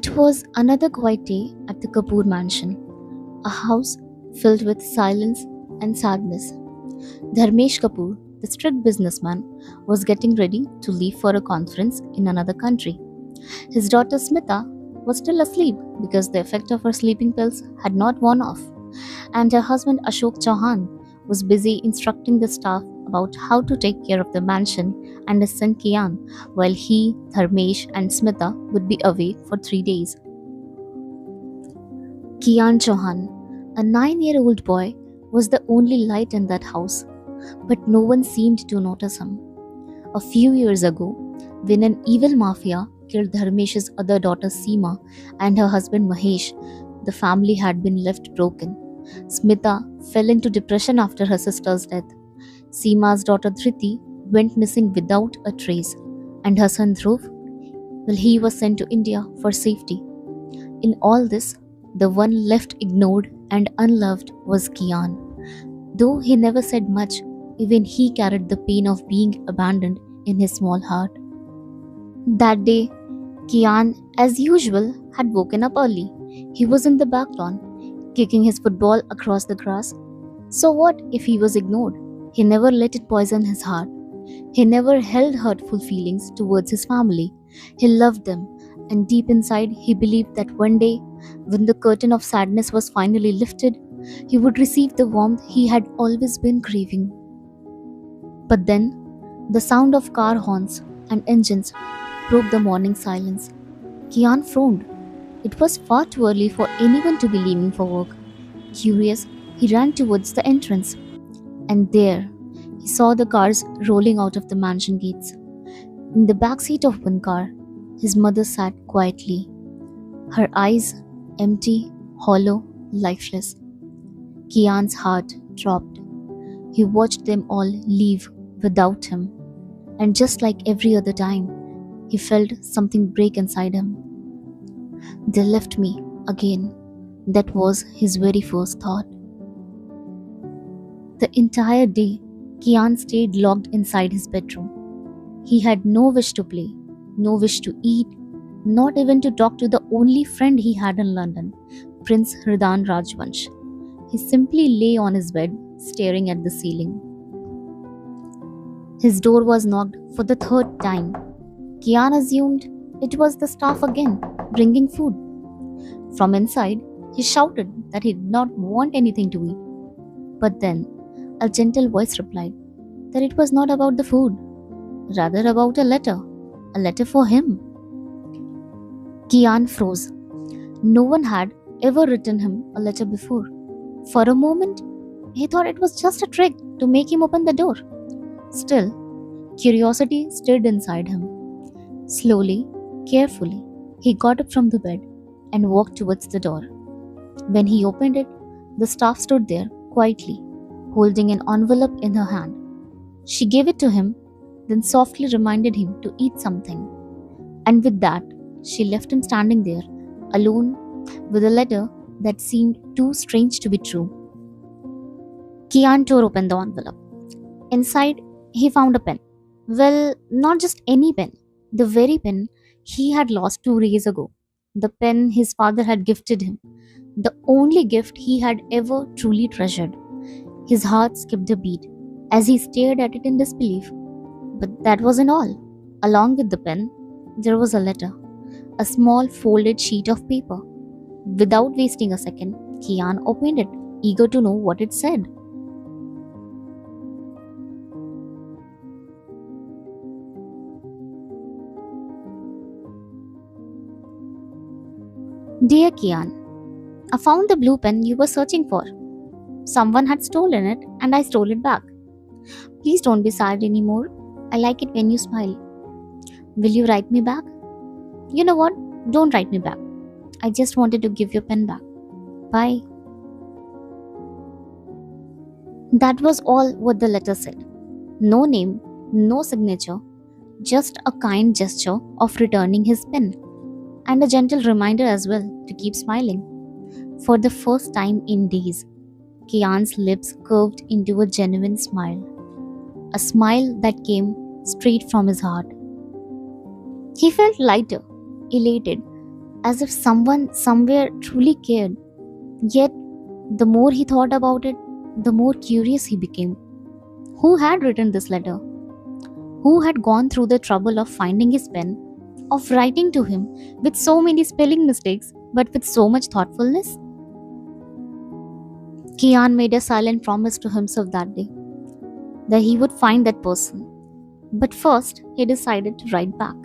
It was another quiet day at the Kapoor mansion, a house filled with silence and sadness. Dharmesh Kapoor, the strict businessman, was getting ready to leave for a conference in another country. His daughter Smita was still asleep because the effect of her sleeping pills had not worn off, and her husband Ashok Chauhan was busy instructing the staff about how to take care of the mansion and his son Kian, while he, Dharmesh, and Smita would be away for 3 days. Kian Chauhan, a 9-year-old boy, was the only light in that house, but no one seemed to notice him. A few years ago, when an evil mafia killed Dharmesh's other daughter Seema and her husband Mahesh, the family had been left broken. Smita fell into depression after her sister's death. Seema's daughter Dhriti went missing without a trace, and her son Dhruv, well, he was sent to India for safety. In all this, the one left ignored and unloved was Kian. Though he never said much, even he carried the pain of being abandoned in his small heart. That day, Kian, as usual, had woken up early. He was in the back lawn, kicking his football across the grass. So what if he was ignored? He never let it poison his heart. He never held hurtful feelings towards his family. He loved them, and deep inside, he believed that one day, when the curtain of sadness was finally lifted, he would receive the warmth he had always been craving. But then, the sound of car horns and engines broke the morning silence. Kian frowned. It was far too early for anyone to be leaving for work. Curious, he ran towards the entrance. And there, he saw the cars rolling out of the mansion gates. In the back seat of one car, his mother sat quietly, her eyes empty, hollow, lifeless. Kian's heart dropped. He watched them all leave without him, and just like every other time, he felt something break inside him. They left me again. That was his very first thought. The entire day, Kian stayed locked inside his bedroom. He had no wish to play, no wish to eat, not even to talk to the only friend he had in London, Prince Hridan Rajvansh. He simply lay on his bed, staring at the ceiling. His door was knocked for the third time. Kian assumed it was the staff again, bringing food. From inside, he shouted that he did not want anything to eat. But then, a gentle voice replied that it was not about the food, rather about a letter for him. Kian froze. No one had ever written him a letter before. For a moment, he thought it was just a trick to make him open the door. Still, curiosity stirred inside him. Slowly, carefully, he got up from the bed and walked towards the door. When he opened it, the staff stood there quietly, holding an envelope in her hand. She gave it to him, then softly reminded him to eat something. And with that, she left him standing there, alone, with a letter that seemed too strange to be true. Kian tore open the envelope. Inside, he found a pen. Well, not just any pen, the very pen he had lost 2 days ago. The pen his father had gifted him, the only gift he had ever truly treasured. His heart skipped a beat as he stared at it in disbelief. But that wasn't all. Along with the pen, there was a letter, a small folded sheet of paper. Without wasting a second, Kian opened it, eager to know what it said. Dear Kian, I found the blue pen you were searching for. Someone had stolen it and I stole it back. Please don't be sad anymore. I like it when you smile. Will you write me back? You know what? Don't write me back. I just wanted to give your pen back. Bye. That was all what the letter said. No name, no signature, just a kind gesture of returning his pen, and a gentle reminder as well to keep smiling. For the first time in days, Kian's lips curved into a genuine smile, a smile that came straight from his heart. He felt lighter, elated, as if someone somewhere truly cared. Yet, the more he thought about it, the more curious he became. Who had written this letter? Who had gone through the trouble of finding his pen, of writing to him with so many spelling mistakes but with so much thoughtfulness? Kian made a silent promise to himself that day that he would find that person. But first, he decided to write back.